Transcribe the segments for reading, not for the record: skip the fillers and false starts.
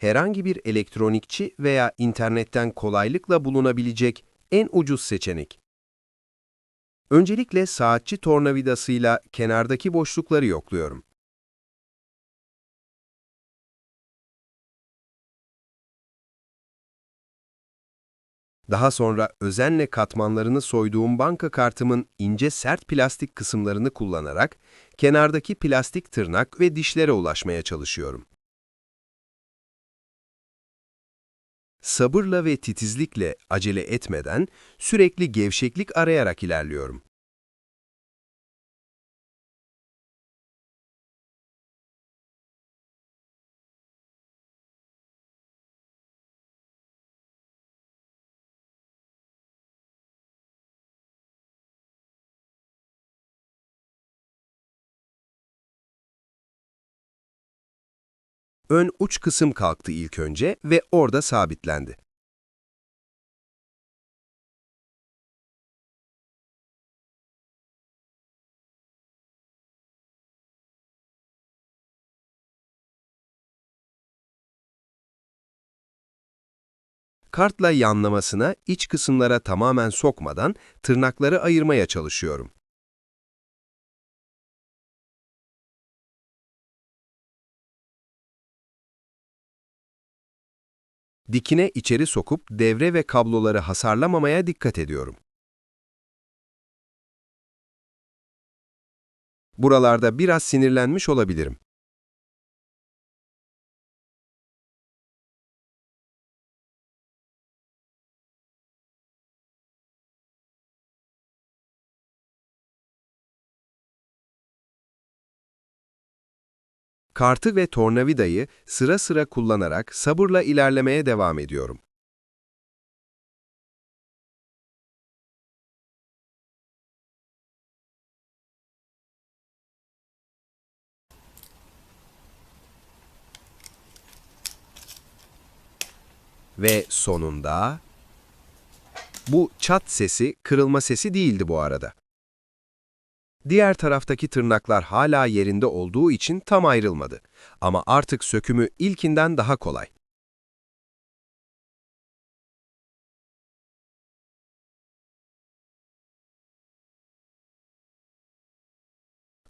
herhangi bir elektronikçi veya internetten kolaylıkla bulunabilecek en ucuz seçenek. Öncelikle saatçi tornavidasıyla kenardaki boşlukları yokluyorum. Daha sonra özenle katmanlarını soyduğum banka kartımın ince sert plastik kısımlarını kullanarak kenardaki plastik tırnak ve dişlere ulaşmaya çalışıyorum. Sabırla ve titizlikle acele etmeden sürekli gevşeklik arayarak ilerliyorum. Ön uç kısım kalktı ilk önce ve orada sabitlendi. Kartla yanlamasına iç kısımlara tamamen sokmadan tırnakları ayırmaya çalışıyorum. Dikine içeri sokup devre ve kabloları hasarlamamaya dikkat ediyorum. Buralarda biraz sinirlenmiş olabilirim. Kartı ve tornavidayı sıra sıra kullanarak sabırla ilerlemeye devam ediyorum. Ve sonunda, bu çat sesi kırılma sesi değildi bu arada. Diğer taraftaki tırnaklar hala yerinde olduğu için tam ayrılmadı. Ama artık sökümü ilkinden daha kolay.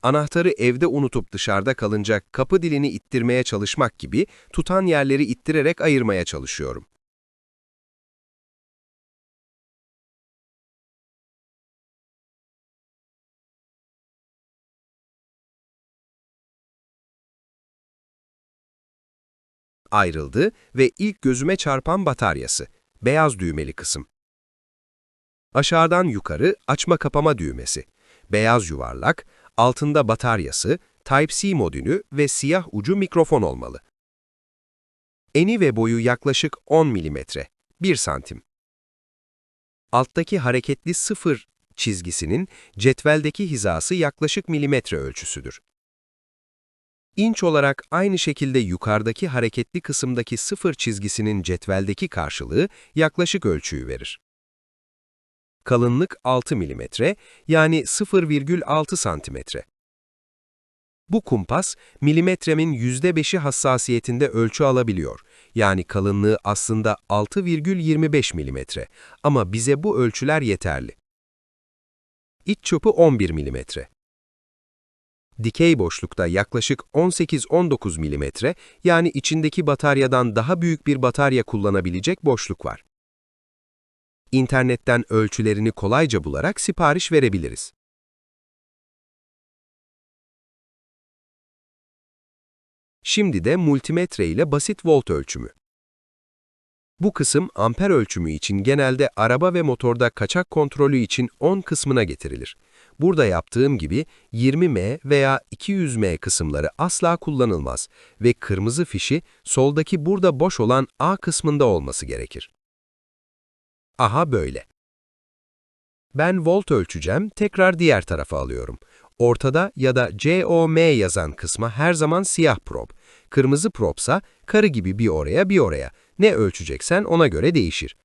Anahtarı evde unutup dışarıda kalınca kapı dilini ittirmeye çalışmak gibi tutan yerleri ittirerek ayırmaya çalışıyorum. Ayrıldı ve ilk gözüme çarpan bataryası, beyaz düğmeli kısım. Aşağıdan yukarı açma kapama düğmesi, beyaz yuvarlak, altında bataryası, Type-C modülü ve siyah ucu mikrofon olmalı. Eni ve boyu yaklaşık 10 milimetre, 1 santim. Alttaki hareketli sıfır çizgisinin cetveldeki hizası yaklaşık milimetre ölçüsüdür. İnç olarak aynı şekilde yukarıdaki hareketli kısımdaki sıfır çizgisinin cetveldeki karşılığı yaklaşık ölçüyü verir. Kalınlık 6 milimetre, yani 0,6 santimetre. Bu kumpas, milimetremin %5'i hassasiyetinde ölçü alabiliyor. Yani kalınlığı aslında 6,25 milimetre. Ama bize bu ölçüler yeterli. İç çapı 11 milimetre. Dikey boşlukta yaklaşık 18-19 milimetre, yani içindeki bataryadan daha büyük bir batarya kullanabilecek boşluk var. İnternetten ölçülerini kolayca bularak sipariş verebiliriz. Şimdi de multimetre ile basit volt ölçümü. Bu kısım amper ölçümü için genelde araba ve motorda kaçak kontrolü için 10 kısmına getirilir. Burada yaptığım gibi 20M veya 200M kısımları asla kullanılmaz ve kırmızı fişi soldaki burada boş olan A kısmında olması gerekir. Aha böyle. Ben volt ölçeceğim, tekrar diğer tarafa alıyorum. Ortada ya da COM yazan kısma her zaman siyah prob. Kırmızı probsa karı gibi bir oraya bir oraya. Ne ölçeceksen ona göre değişir.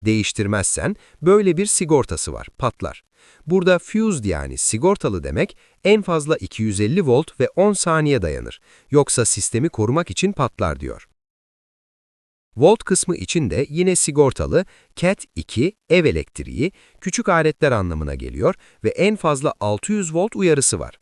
Değiştirmezsen böyle bir sigortası var, patlar. Burada fused yani sigortalı demek en fazla 250 volt ve 10 saniye dayanır. Yoksa sistemi korumak için patlar diyor. Volt kısmı için de yine sigortalı Cat 2 ev elektriği küçük aletler anlamına geliyor ve en fazla 600 volt uyarısı var.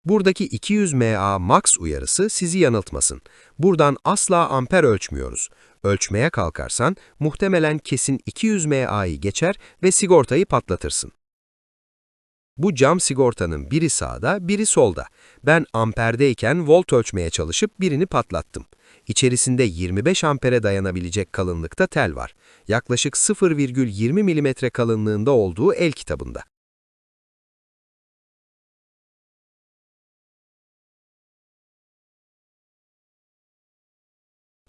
Buradaki 200 mA max uyarısı sizi yanıltmasın. Buradan asla amper ölçmüyoruz. Ölçmeye kalkarsan muhtemelen kesin 200 mA'yı geçer ve sigortayı patlatırsın. Bu cam sigortanın biri sağda, biri solda. Ben amperdeyken volt ölçmeye çalışıp birini patlattım. İçerisinde 25 ampere dayanabilecek kalınlıkta tel var. Yaklaşık 0,20 milimetre kalınlığında olduğu el kitabında.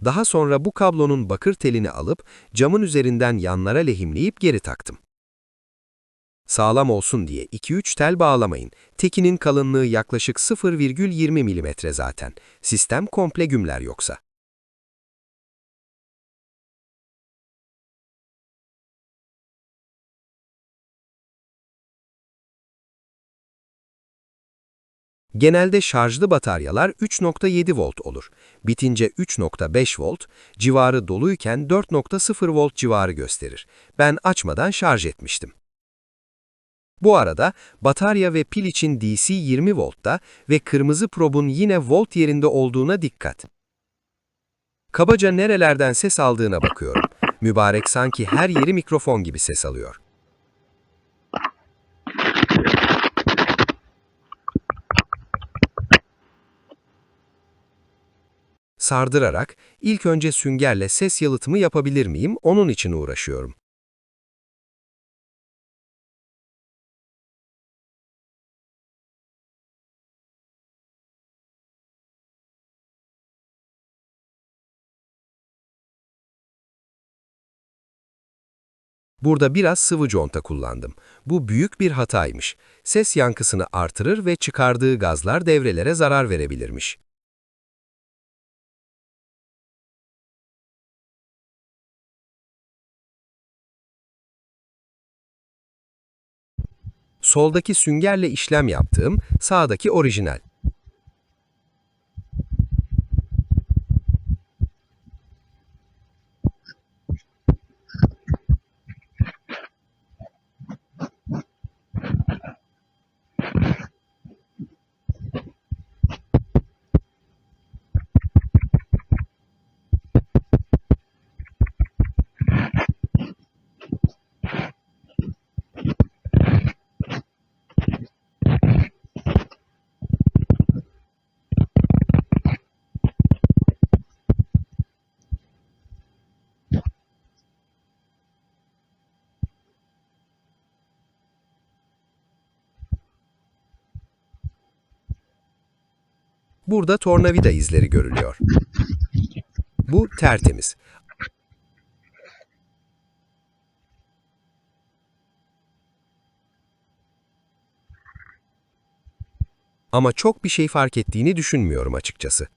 Daha sonra bu kablonun bakır telini alıp camın üzerinden yanlara lehimleyip geri taktım. Sağlam olsun diye 2-3 tel bağlamayın. Tekinin kalınlığı yaklaşık 0,20 milimetre zaten. Sistem komple gümler yoksa. Genelde şarjlı bataryalar 3,7 volt olur. Bitince 3,5 volt, civarı doluyken 4,0 volt civarı gösterir. Ben açmadan şarj etmiştim. Bu arada batarya ve pil için DC 20 voltta ve kırmızı probun yine volt yerinde olduğuna dikkat. Kabaca nerelerden ses aldığına bakıyorum. Mübarek sanki her yeri mikrofon gibi ses alıyor. Sardırarak ilk önce süngerle ses yalıtımı yapabilir miyim, onun için uğraşıyorum. Burada biraz sıvı conta kullandım. Bu büyük bir hataymış. Ses yankısını artırır ve çıkardığı gazlar devrelere zarar verebilirmiş. Soldaki süngerle işlem yaptığım, sağdaki orijinal. Burada tornavida izleri görülüyor. Bu tertemiz. Ama çok bir şey fark ettiğini düşünmüyorum açıkçası.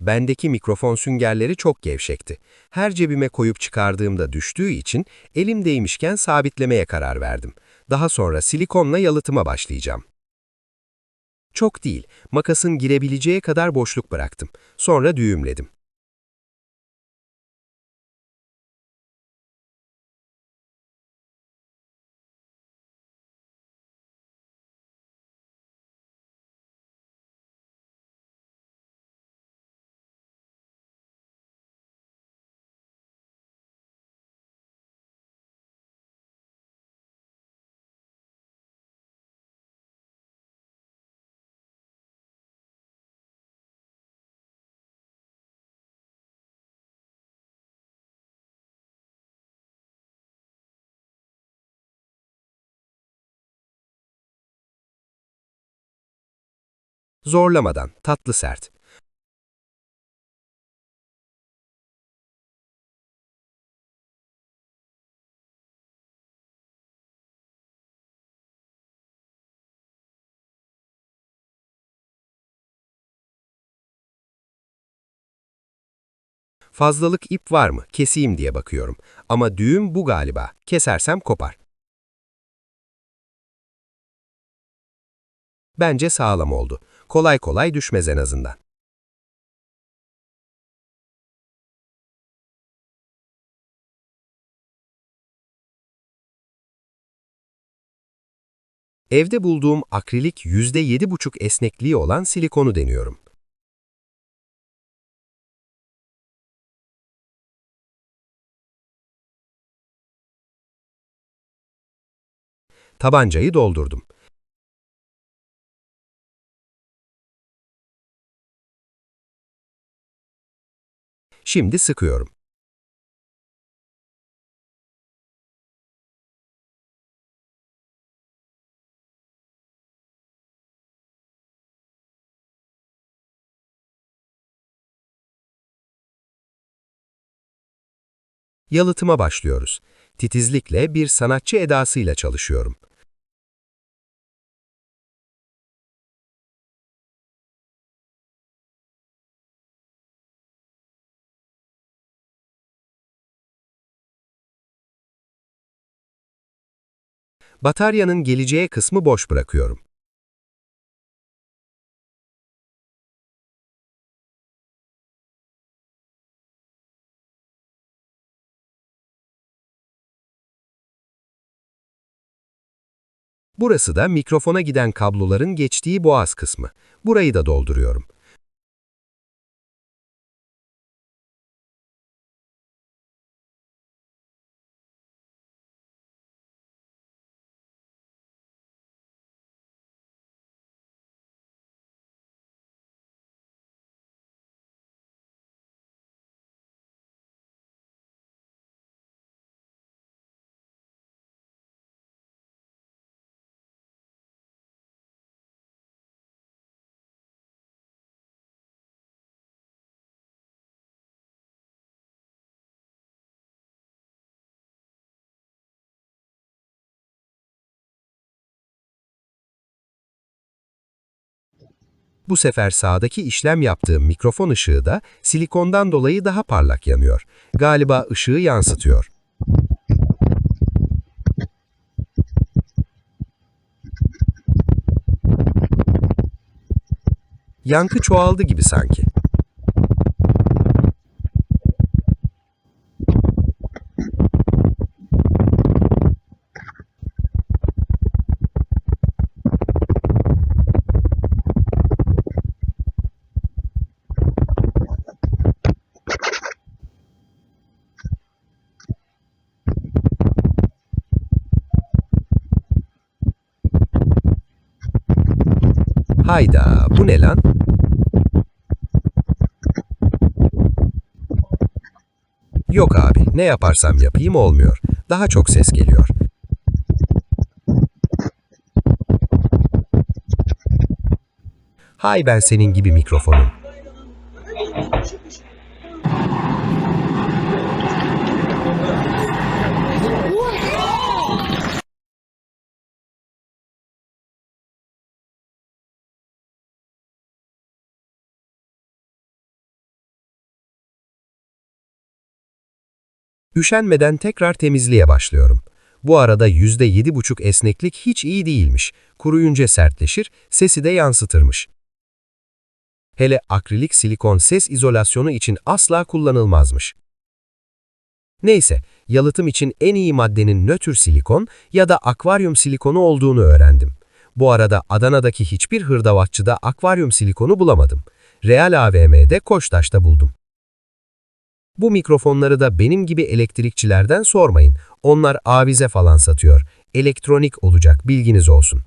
Bendeki mikrofon süngerleri çok gevşekti. Her cebime koyup çıkardığımda düştüğü için elimdeymişken sabitlemeye karar verdim. Daha sonra silikonla yalıtıma başlayacağım. Çok değil, makasın girebileceği kadar boşluk bıraktım. Sonra düğümledim. Zorlamadan, tatlı sert. Fazlalık ip var mı? Keseyim diye bakıyorum. Ama düğüm bu galiba. Kesersem kopar. Bence sağlam oldu. Kolay kolay düşmez en azından. Evde bulduğum akrilik %7,5 esnekliği olan silikonu deniyorum. Tabancayı doldurdum. Şimdi sıkıyorum. Yalıtıma başlıyoruz. Titizlikle bir sanatçı edasıyla çalışıyorum. Bataryanın geleceği kısmı boş bırakıyorum. Burası da mikrofona giden kabloların geçtiği boğaz kısmı. Burayı da dolduruyorum. Bu sefer sağdaki işlem yaptığım mikrofon ışığı da silikondan dolayı daha parlak yanıyor. Galiba ışığı yansıtıyor. Yankı çoğaldı gibi sanki. Hayda, bu ne lan? Yok abi, ne yaparsam yapayım olmuyor. Daha çok ses geliyor. Hay ben senin gibi mikrofonum. Üşenmeden tekrar temizliğe başlıyorum. Bu arada %7,5 esneklik hiç iyi değilmiş. Kuruyunca sertleşir, sesi de yansıtırmış. Hele akrilik silikon ses izolasyonu için asla kullanılmazmış. Neyse, yalıtım için en iyi maddenin nötr silikon ya da akvaryum silikonu olduğunu öğrendim. Bu arada Adana'daki hiçbir hırdavatçıda akvaryum silikonu bulamadım. Real AVM'de Koçtaş'ta buldum. Bu mikrofonları da benim gibi elektrikçilerden sormayın. Onlar avize falan satıyor. Elektronik olacak, bilginiz olsun.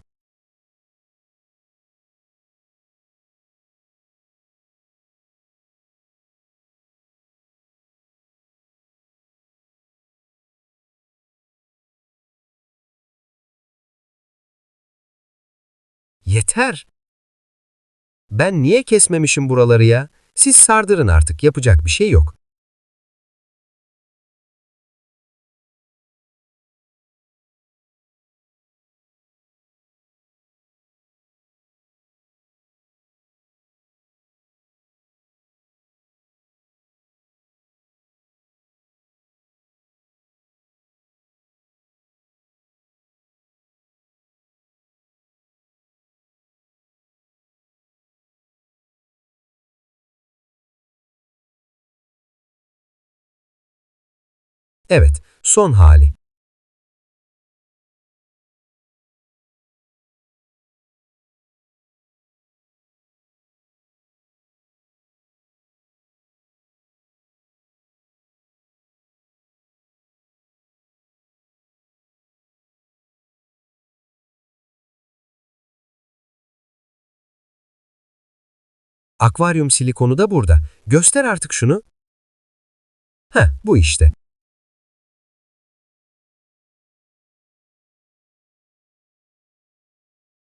Yeter! Ben niye kesmemişim buraları ya? Siz sardırın artık, yapacak bir şey yok. Evet, son hali. Akvaryum silikonu da burada. Göster artık şunu. Heh, bu işte.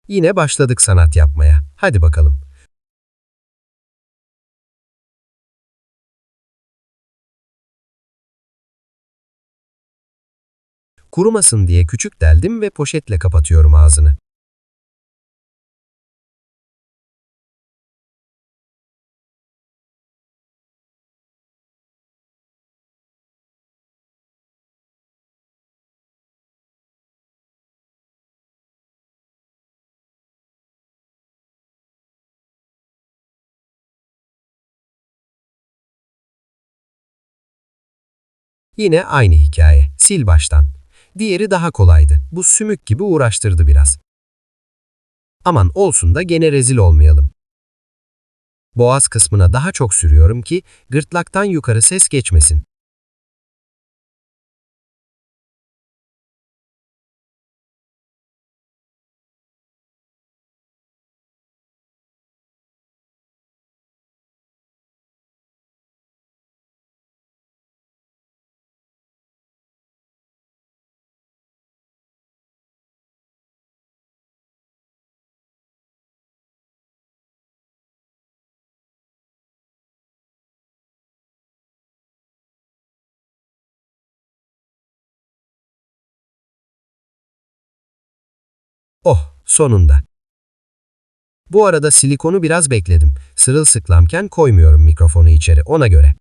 Yine başladık sanat yapmaya. Hadi bakalım. Kurumasın diye küçük deldim ve poşetle kapatıyorum ağzını. Yine aynı hikaye. Sil baştan. Diğeri daha kolaydı. Bu sümük gibi uğraştırdı biraz. Aman olsun da gene rezil olmayalım. Boğaz kısmına daha çok sürüyorum ki gırtlaktan yukarı ses geçmesin. Oh, sonunda. Bu arada silikonu biraz bekledim. Sırılsıklamken koymuyorum mikrofonu içeri, ona göre.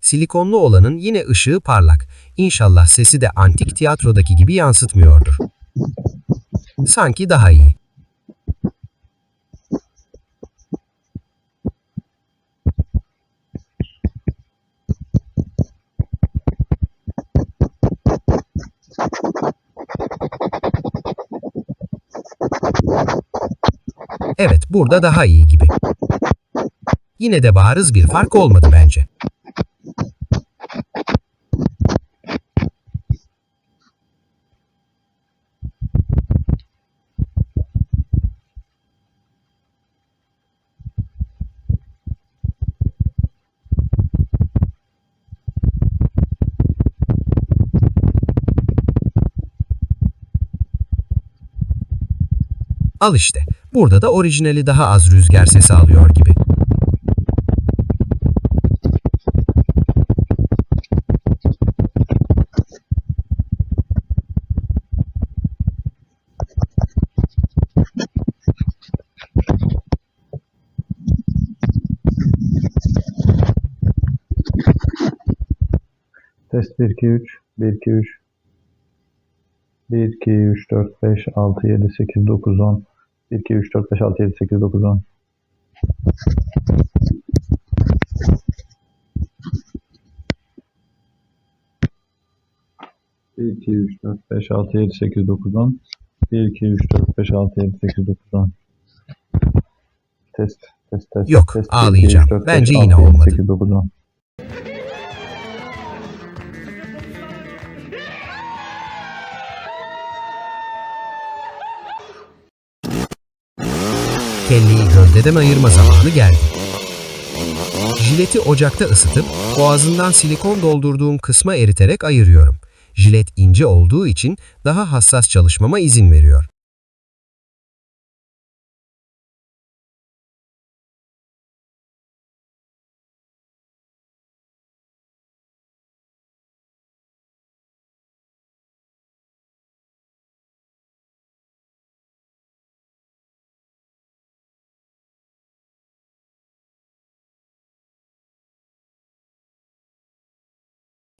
Silikonlu olanın yine ışığı parlak. İnşallah sesi de antik tiyatrodaki gibi yansıtmıyordur. Sanki daha iyi. Evet, burada daha iyi gibi. Yine de bariz bir fark olmadı bence. Al işte, burada da orijinali daha az rüzgar sesi alıyor gibi. Test 1 2 3 1 2 3 1 2 3 4 5 6 7 8 9 10 1 2 3 4 5 6 7 8 9 10 1 2 3 4 5 6 7 8 9 10 1 2 3 4 5 6 7 8 9 10 Test test test Yok, test 1 2 ağlayacağım. 3 4 5 Bence 6 yine 7 olmadı. 8 9 10 Kelleyi gövdeden ayırma zamanı geldi. Jileti ocakta ısıtıp boğazından silikon doldurduğum kısma eriterek ayırıyorum. Jilet ince olduğu için daha hassas çalışmama izin veriyor.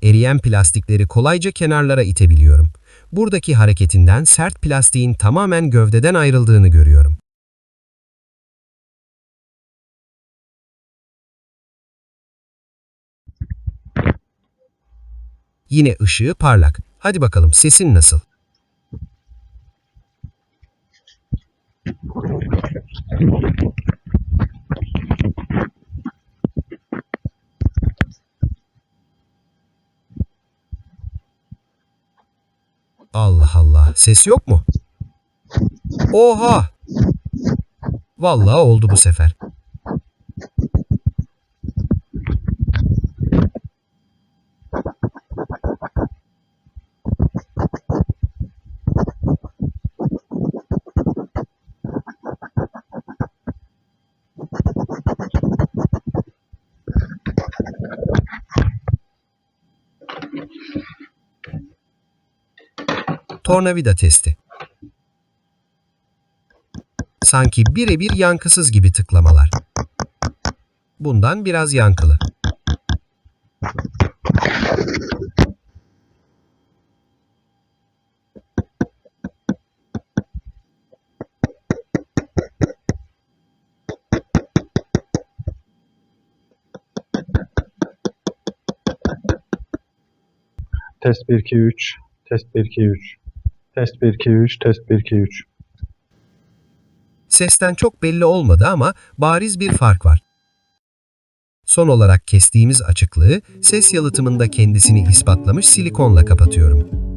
Eriyen plastikleri kolayca kenarlara itebiliyorum. Buradaki hareketinden sert plastiğin tamamen gövdeden ayrıldığını görüyorum. Yine ışığı parlak. Hadi bakalım sesin nasıl? Allah Allah, ses yok mu? Oha! Vallahi oldu bu sefer. Tornavida testi. Sanki birebir yankısız gibi tıklamalar. Bundan biraz yankılı. Test 1 2 3. Test 1 2 3. Test 1 2 3. Test 1 2 3. Sesten çok belli olmadı ama bariz bir fark var. Son olarak kestiğimiz açıklığı ses yalıtımında kendisini ispatlamış silikonla kapatıyorum.